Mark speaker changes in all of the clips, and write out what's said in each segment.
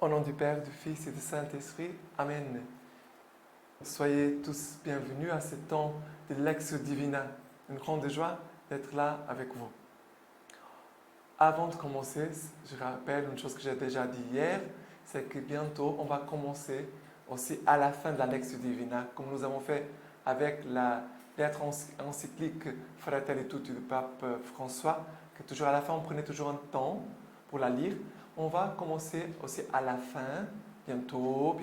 Speaker 1: Au nom du Père, du Fils et du Saint-Esprit. Amen. Soyez tous bienvenus à ce temps de Lectio Divina. Une grande joie d'être là avec vous. Avant de commencer, je rappelle une chose que j'ai déjà dit hier, c'est que bientôt on va commencer aussi à la fin de la Lectio Divina, comme nous avons fait avec la lettre encyclique Fratelli Tutti du pape François, que toujours à la fin on prenait toujours un temps pour la lire. On va commencer aussi à la fin, bientôt,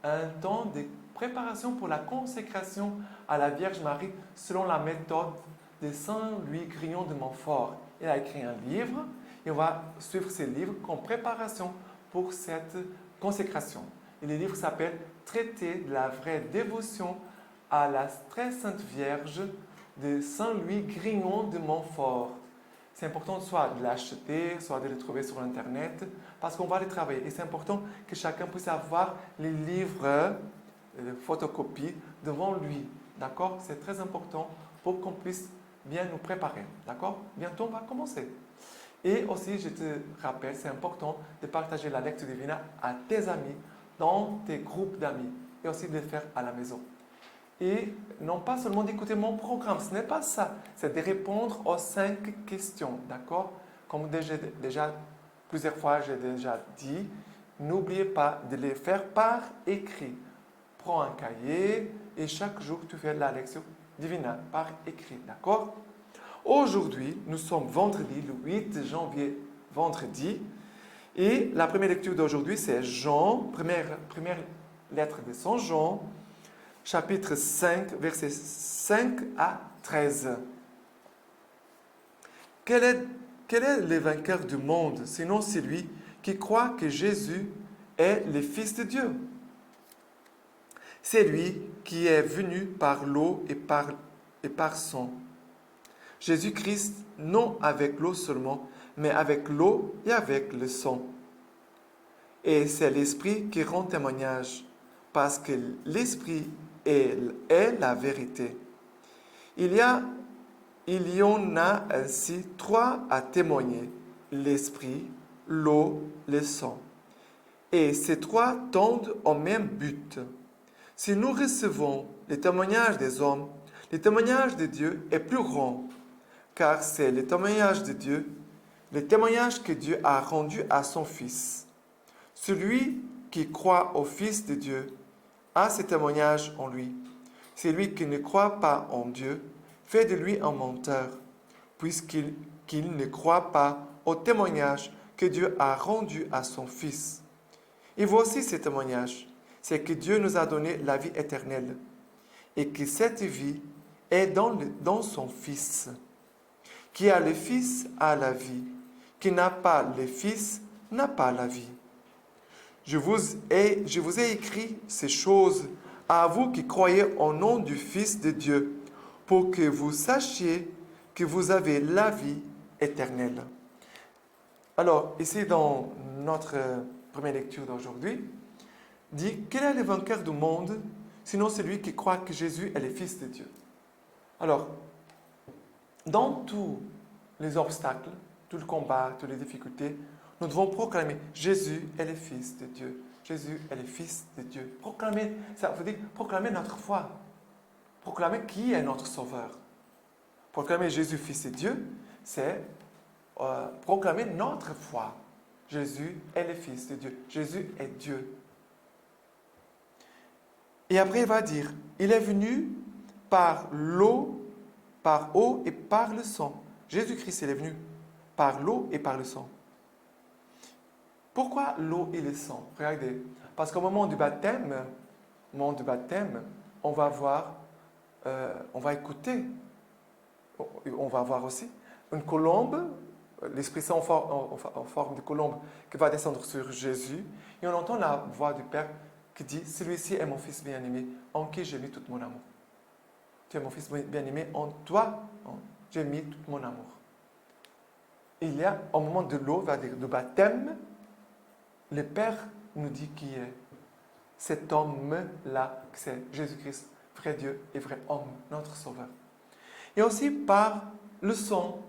Speaker 1: un temps de préparation pour la consécration à la Vierge Marie selon la méthode de Saint Louis Grillon de Montfort. Il a écrit un livre et on va suivre ce livre comme préparation pour cette consécration. Et le livre s'appelle Traité de la vraie dévotion à la très sainte Vierge de Saint Louis Grillon de Montfort. C'est important soit de l'acheter, soit de le trouver sur Internet, parce qu'on va le travailler. Et c'est important que chacun puisse avoir les livres, les photocopies devant lui. D'accord? C'est très important pour qu'on puisse bien nous préparer. D'accord? Bientôt, on va commencer. Et aussi, je te rappelle, c'est important de partager la Lectio Divina à tes amis, dans tes groupes d'amis, et aussi de le faire à la maison. Et non pas seulement d'écouter mon programme, ce n'est pas ça, c'est de répondre aux 5 questions, d'accord? Comme déjà plusieurs fois j'ai déjà dit, n'oubliez pas de les faire par écrit. Prends un cahier et chaque jour tu fais la lecture divina par écrit, d'accord? Aujourd'hui, nous sommes vendredi, le 8 janvier, vendredi, et la première lecture d'aujourd'hui c'est Jean, première lettre de Saint Jean, chapitre 5, versets 5 à 13. Quel est le vainqueur du monde, sinon celui qui croit que Jésus est le Fils de Dieu? C'est lui qui est venu par l'eau et par sang. Jésus-Christ, non avec l'eau seulement, mais avec l'eau et avec le sang. Et c'est l'Esprit qui rend témoignage, parce que l'Esprit est la vérité. Il y en a ainsi 3 à témoigner, l'Esprit, l'eau, le sang. Et ces 3 tendent au même but. Si nous recevons les témoignages des hommes, le témoignage de Dieu est plus grand, car c'est le témoignage de Dieu, le témoignage que Dieu a rendu à son Fils. Celui qui croit au Fils de Dieu a ce témoignage en lui. Celui qui ne croit pas en Dieu fait de lui un menteur, puisqu'il ne croit pas au témoignage que Dieu a rendu à son Fils. Et voici ce témoignage, c'est que Dieu nous a donné la vie éternelle, et que cette vie est dans son Fils. Qui a le Fils a la vie, qui n'a pas le Fils n'a pas la vie. Je vous ai écrit ces choses à vous qui croyez au nom du Fils de Dieu, pour que vous sachiez que vous avez la vie éternelle. Alors, ici dans notre première lecture d'aujourd'hui, dit, quel est le vainqueur du monde, sinon celui qui croit que Jésus est le Fils de Dieu? Alors, dans tous les obstacles, tout le combat, toutes les difficultés, nous devons proclamer Jésus est le Fils de Dieu. Jésus est le Fils de Dieu. Proclamer, ça veut dire proclamer notre foi. Proclamer qui est notre Sauveur. Proclamer Jésus, Fils de Dieu, c'est proclamer notre foi. Jésus est le Fils de Dieu. Jésus est Dieu. Et après, il va dire, il est venu par l'eau et par le sang. Jésus-Christ, il est venu par l'eau et par le sang. Pourquoi l'eau et le sang? Regardez, parce qu'au moment du baptême, on va voir, on va écouter, on va voir aussi une colombe, l'Esprit Saint en forme de colombe qui va descendre sur Jésus, et on entend la voix du Père qui dit, celui-ci est mon Fils bien-aimé, en qui j'ai mis tout mon amour. Tu es mon Fils bien-aimé, en toi, j'ai mis tout mon amour. Il y a, au moment de l'eau, de baptême, le Père nous dit qui est cet homme-là, c'est Jésus-Christ, vrai Dieu et vrai homme, notre Sauveur. Et aussi par le sang.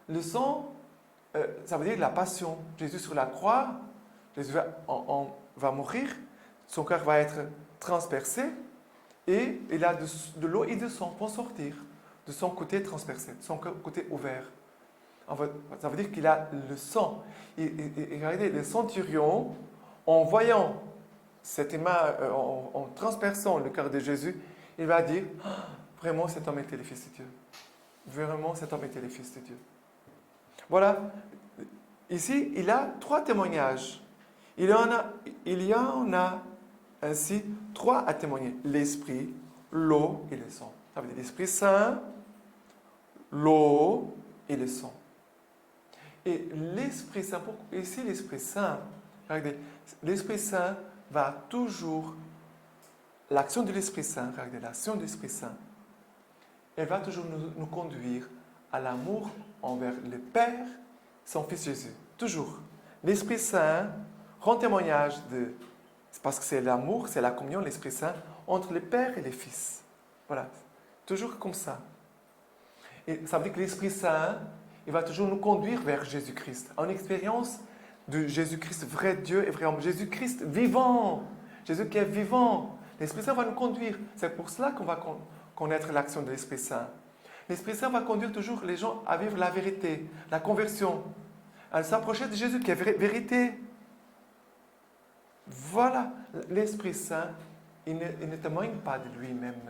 Speaker 1: Le sang, ça veut dire la passion. Jésus sur la croix, Jésus va mourir, son cœur va être transpercé et il a de l'eau et du sang pour sortir de son côté transpercé, de son côté ouvert. En fait, ça veut dire qu'il a le sang. Et regardez, le centurion, en voyant cette image, en transperçant le cœur de Jésus, il va dire, ah, vraiment cet homme était le Fils de Dieu. Vraiment cet homme était le Fils de Dieu. Voilà. Ici, il a 3 témoignages. Il y en a ainsi 3 à témoigner. L'Esprit, l'eau et le sang. Ça veut dire l'Esprit Saint, l'eau et le sang. Et l'Esprit Saint, ici l'Esprit Saint, regardez, l'Esprit Saint va toujours, l'action de l'Esprit Saint, regardez, l'action de l'Esprit Saint, elle va toujours nous conduire à l'amour envers le Père, son Fils Jésus. Toujours. L'Esprit Saint rend témoignage de, parce que c'est l'amour, c'est la communion, l'Esprit Saint, entre le Père et le Fils. Voilà. Toujours comme ça. Et ça veut dire que l'Esprit Saint, il va toujours nous conduire vers Jésus-Christ, en expérience de Jésus-Christ, vrai Dieu et vrai homme. Jésus-Christ vivant, Jésus qui est vivant. L'Esprit Saint va nous conduire. C'est pour cela qu'on va connaître l'action de l'Esprit Saint. L'Esprit Saint va conduire toujours les gens à vivre la vérité, la conversion, à s'approcher de Jésus qui est vérité. Voilà, l'Esprit Saint, il ne témoigne pas de lui-même,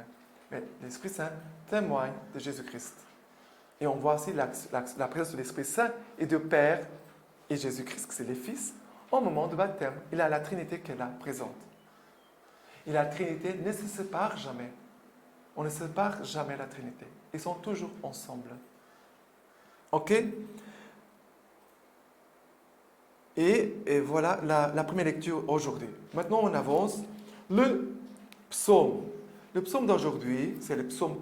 Speaker 1: mais l'Esprit Saint témoigne de Jésus-Christ. Et on voit aussi la présence de l'Esprit Saint et de Père et Jésus-Christ, que c'est le Fils, au moment du baptême. Il a la Trinité qui est là, présente. Et la Trinité ne se sépare jamais. On ne sépare jamais la Trinité. Ils sont toujours ensemble. OK? Et voilà la première lecture aujourd'hui. Maintenant, on avance. Le psaume. Le psaume d'aujourd'hui, c'est le psaume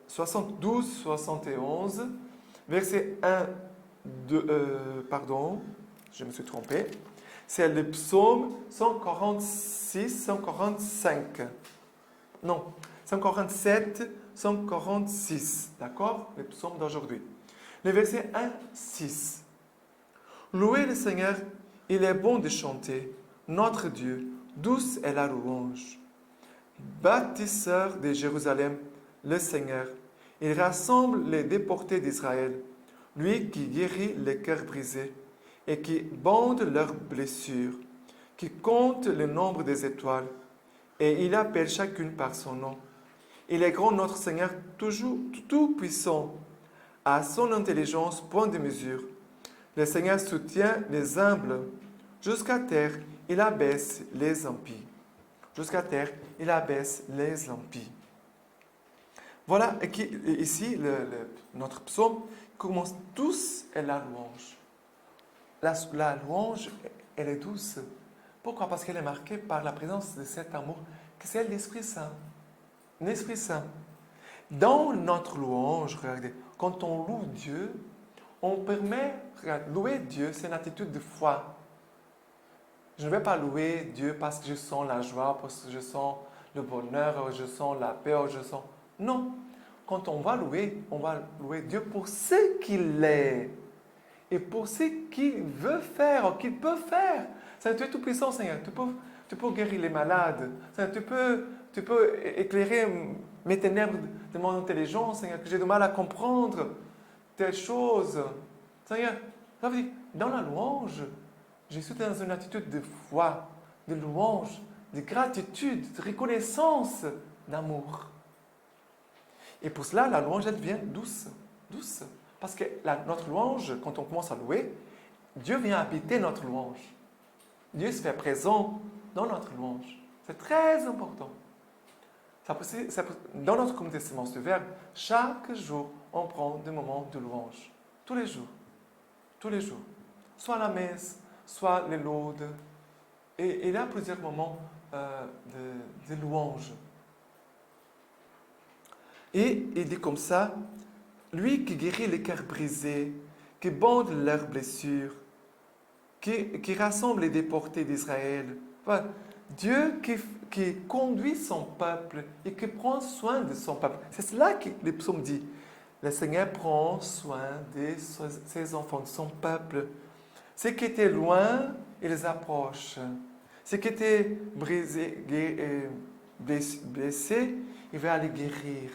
Speaker 1: 72-71, verset 1, 2, pardon, je me suis trompé. C'est le psaume 146-145. Non, 147, 146. D'accord? Le psaume d'aujourd'hui. Le verset 1, 6. Louez le Seigneur, il est bon de chanter. Notre Dieu, douce est la louange. Bâtisseur de Jérusalem, le Seigneur, il rassemble les déportés d'Israël, lui qui guérit les cœurs brisés et qui bande leurs blessures, qui compte le nombre des étoiles, et il appelle chacune par son nom. Il est grand notre Seigneur, toujours tout-puissant, à son intelligence point de mesure. Le Seigneur soutient les humbles. Jusqu'à terre, il abaisse les impies. Jusqu'à terre, il abaisse les impies. Voilà, ici, notre psaume commence douce est la louange. La louange, elle est douce. Pourquoi? Parce qu'elle est marquée par la présence de cet amour, que c'est l'Esprit Saint. L'Esprit Saint. Dans notre louange, regardez, quand on loue Dieu, on permet, louer Dieu, c'est une attitude de foi. Je ne vais pas louer Dieu parce que je sens la joie, parce que je sens le bonheur, je sens la paix, je sens... Non. Quand on va louer Dieu pour ce qu'il est et pour ce qu'il veut faire, ou qu'il peut faire. Seigneur, tu es tout puissant, Seigneur. Tu peux guérir les malades. Seigneur, tu peux éclairer mes ténèbres de mon intelligence, Seigneur, que j'ai du mal à comprendre telle chose. Seigneur, ça veut dire, dans la louange, je suis dans une attitude de foi, de louange, de gratitude, de reconnaissance, d'amour. Et pour cela, la louange, elle devient douce. Douce. Parce que notre louange, quand on commence à louer, Dieu vient habiter notre louange. Dieu se fait présent dans notre louange. C'est très important. Dans notre communauté Semence du Verbe, chaque jour, on prend des moments de louange. Tous les jours. Tous les jours. Soit la messe, soit les laudes. Et il y a plusieurs moments de louange. Et il dit comme ça, lui qui guérit les cœurs brisés, qui bande leurs blessures, qui rassemble les déportés d'Israël. Voilà. Dieu qui conduit son peuple et qui prend soin de son peuple. C'est cela que le psaume dit. Le Seigneur prend soin de ses enfants, de son peuple. Ceux qui étaient loin, il les approche. Ce qui était brisé, blessé, il va les guérir.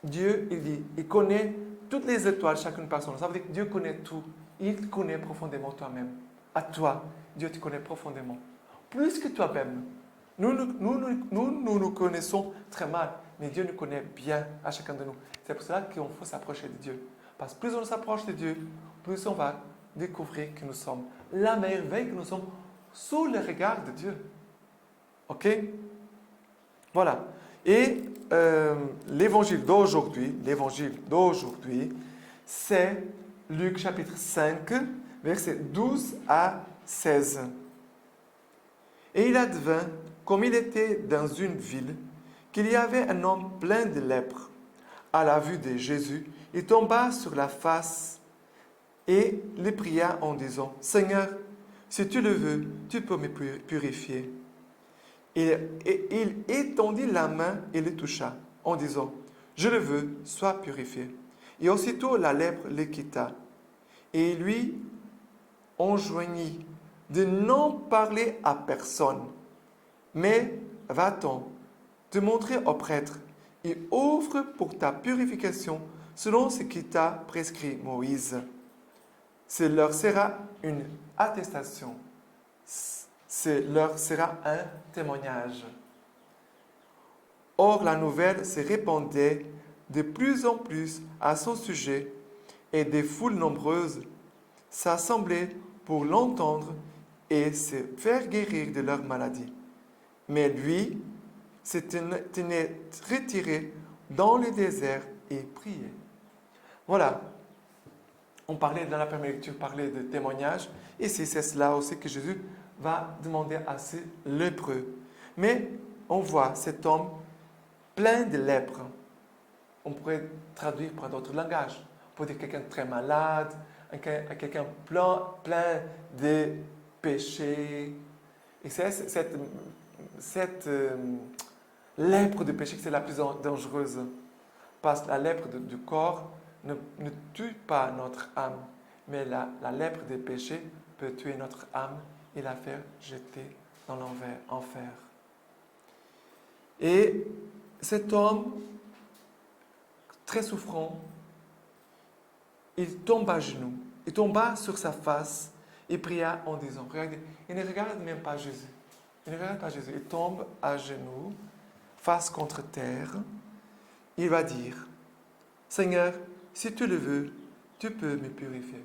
Speaker 1: Dieu, il dit, il connaît toutes les étoiles, chacune personne. Ça veut dire que Dieu connaît tout. Il connaît profondément toi-même. À toi, Dieu te connaît profondément. Plus que toi-même. Nous connaissons très mal, mais Dieu nous connaît bien à chacun de nous. C'est pour cela qu'il faut s'approcher de Dieu. Parce que plus on s'approche de Dieu, plus on va découvrir que nous sommes la merveille, que nous sommes sous le regard de Dieu. OK? Voilà. Et l'évangile d'aujourd'hui, c'est Luc chapitre 5, versets 12 à 16. Et il advint, comme il était dans une ville, qu'il y avait un homme plein de lèpre. À la vue de Jésus, il tomba sur la face et le pria en disant, « Seigneur, si tu le veux, tu peux me purifier. » Et il étendit la main et le toucha, en disant, « Je le veux, sois purifié. » Et aussitôt la lèpre le quitta. Et il lui enjoignit de n'en parler à personne. Mais va-t'en, te montrer au prêtre, et offre pour ta purification selon ce qui t'a prescrit Moïse. Ce leur sera une attestation. Ce leur sera un témoignage. Or, la nouvelle se répandait de plus en plus à son sujet, et des foules nombreuses s'assemblaient pour l'entendre et se faire guérir de leur maladie. Mais lui se tenait retiré dans le désert et priait. Voilà. On parlait dans la première lecture, parlait de témoignage. Ici, c'est cela aussi que Jésus va demander à ces lépreux. Mais on voit cet homme plein de lèpre. On pourrait traduire par d'autres langages. On pourrait dire quelqu'un de très malade, quelqu'un plein de péchés. Et c'est cette lèpre de péché que c'est la plus dangereuse. Parce que la lèpre du corps ne tue pas notre âme, mais la lèpre des péchés peut tuer notre âme et la faire jeter dans l'enfer. Et cet homme, très souffrant, il tombe à genoux, il tomba sur sa face et pria en disant, regardez, il ne regarde même pas Jésus. Il ne regarde pas Jésus, il tombe à genoux, face contre terre. Il va dire, Seigneur, si tu le veux, tu peux me purifier.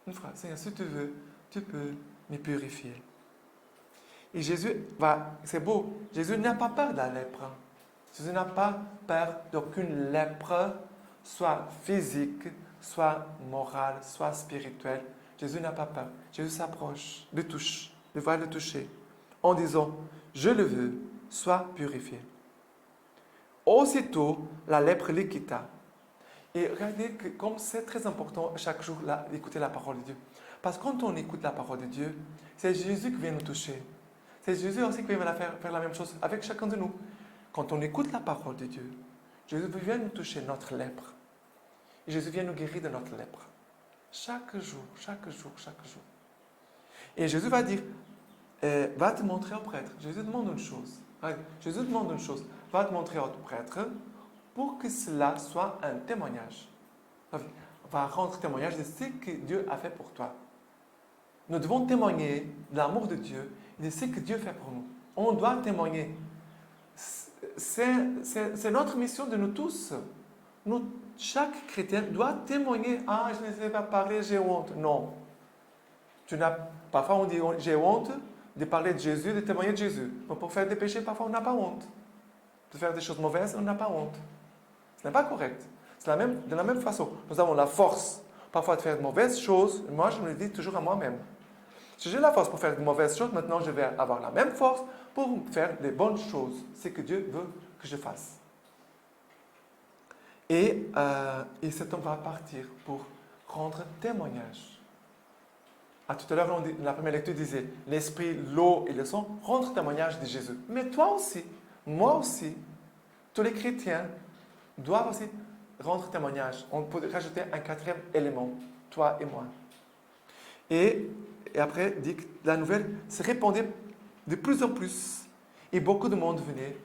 Speaker 1: Une phrase, Seigneur, si tu veux, tu peux me purifier. Et Jésus c'est beau, Jésus n'a pas peur de la lèpre. Jésus n'a pas peur d'aucune lèpre, soit physique, soit morale, soit spirituelle. Jésus n'a pas peur. Jésus s'approche, le touche, va le toucher, en disant, je le veux, sois purifié. Aussitôt, la lèpre le quitta. Et regardez que comme c'est très important chaque jour d'écouter la parole de Dieu. Parce que quand on écoute la parole de Dieu, c'est Jésus qui vient nous toucher. C'est Jésus aussi qui vient faire la même chose avec chacun de nous. Quand on écoute la parole de Dieu, Jésus vient nous toucher notre lèpre. Et Jésus vient nous guérir de notre lèpre. Chaque jour. Et Jésus va dire, va te montrer au prêtre. Jésus demande une chose. Va te montrer au prêtre pour que cela soit un témoignage. Va rendre témoignage de ce que Dieu a fait pour toi. Nous devons témoigner de l'amour de Dieu et de ce que Dieu fait pour nous. On doit témoigner. C'est notre mission de nous tous. Chaque chrétien doit témoigner. Ah, je ne sais pas parler, j'ai honte. Non. Parfois on dit j'ai honte de parler de Jésus, de témoigner de Jésus. Mais pour faire des péchés, parfois on n'a pas honte. De faire des choses mauvaises, on n'a pas honte. Ce n'est pas correct. C'est de la même façon. Nous avons la force parfois de faire de mauvaises choses. Moi, je me le dis toujours à moi-même. Si j'ai la force pour faire de mauvaises choses, maintenant je vais avoir la même force pour faire les bonnes choses. C'est que Dieu veut que je fasse. Et cet homme va partir pour rendre témoignage. Tout à l'heure, la première lecture disait, l'esprit, l'eau et le sang rendent témoignage de Jésus. Mais toi aussi, moi aussi, tous les chrétiens doivent aussi rendre témoignage. On peut rajouter un quatrième élément, toi et moi. Et et après dit que la nouvelle se répandait de plus en plus. Et beaucoup de monde venait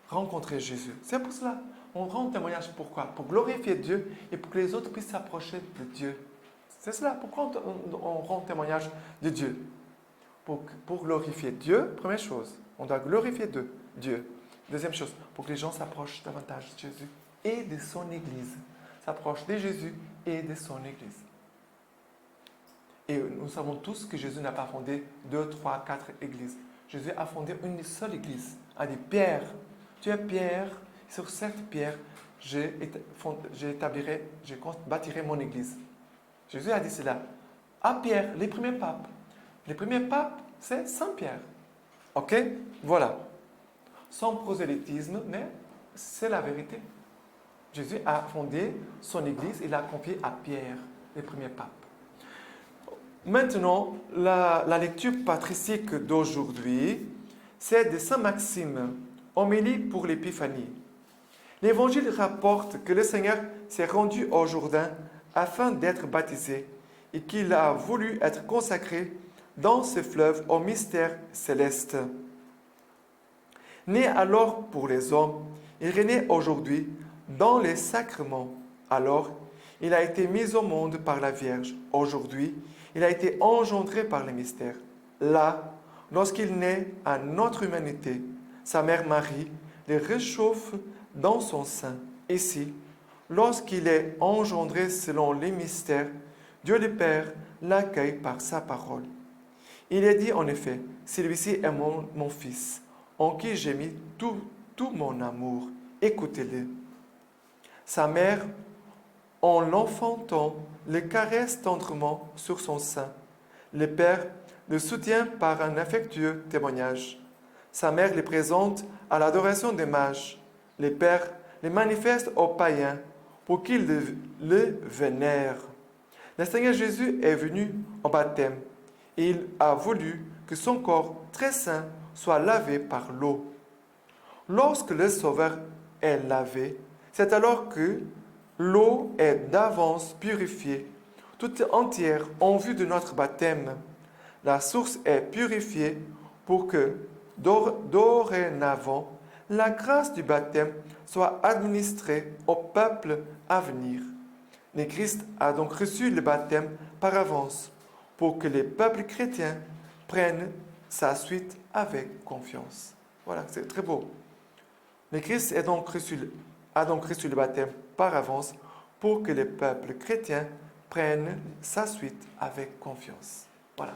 Speaker 1: rencontrer Jésus. C'est pour cela on rend témoignage. Pourquoi? Pour glorifier Dieu et pour que les autres puissent s'approcher de Dieu. C'est cela. Pourquoi on rend témoignage de Dieu? Pour glorifier Dieu, première chose, on doit glorifier Dieu. Deuxième chose, pour que les gens s'approchent davantage de Jésus et de son Église. S'approchent de Jésus et de son Église. Et nous savons tous que Jésus n'a pas fondé 2, 3, 4 églises. Jésus a fondé une seule église. Il a dit, Pierre, tu es Pierre, sur cette pierre, je bâtirai mon église. Jésus a dit cela à Pierre, les premiers papes. Les premiers papes, c'est Saint Pierre. Ok? Voilà. Sans prosélytisme, mais c'est la vérité. Jésus a fondé son église et l'a confié à Pierre, les premiers papes. Maintenant, la lecture patristique d'aujourd'hui, c'est de Saint Maxime, homélie pour l'Épiphanie. L'Évangile rapporte que le Seigneur s'est rendu au Jourdain afin d'être baptisé et qu'il a voulu être consacré dans ce fleuve au mystère céleste. Né alors pour les hommes, il renaît aujourd'hui dans les sacrements. Alors, il a été mis au monde par la Vierge. Aujourd'hui, il a été engendré par les mystères. Là, lorsqu'il naît à notre humanité, sa mère Marie le réchauffe dans son sein. Ici, lorsqu'il est engendré selon les mystères, Dieu le Père l'accueille par sa parole. Il est dit en effet, celui-ci est mon fils, en qui j'ai mis tout mon amour. Écoutez-le. Sa mère, en l'enfantant, le caresse tendrement sur son sein. Le Père le soutient par un affectueux témoignage. Sa mère le présente à l'adoration des mages. Le Père le manifeste aux païens pour qu'ils le vénèrent. Le Seigneur Jésus est venu au baptême et il a voulu que son corps très saint soit lavé par l'eau. Lorsque le Sauveur est lavé, c'est alors que l'eau est d'avance purifiée, toute entière en vue de notre baptême. La source est purifiée pour que, dorénavant, la grâce du baptême soit administrée au peuple à venir. Le Christ a donc reçu le baptême par avance pour que les peuples chrétiens prennent sa suite avec confiance. Voilà, c'est très beau. Le Christ a donc reçu le baptême par avance pour que les peuples chrétiens prennent sa suite avec confiance. Voilà.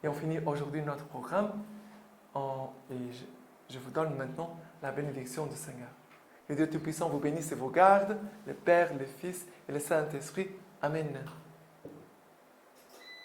Speaker 1: Et on finit aujourd'hui notre programme. Je vous donne maintenant la bénédiction du Seigneur. Que Dieu Tout-Puissant vous bénisse et vous garde, le Père, le Fils et le Saint-Esprit. Amen.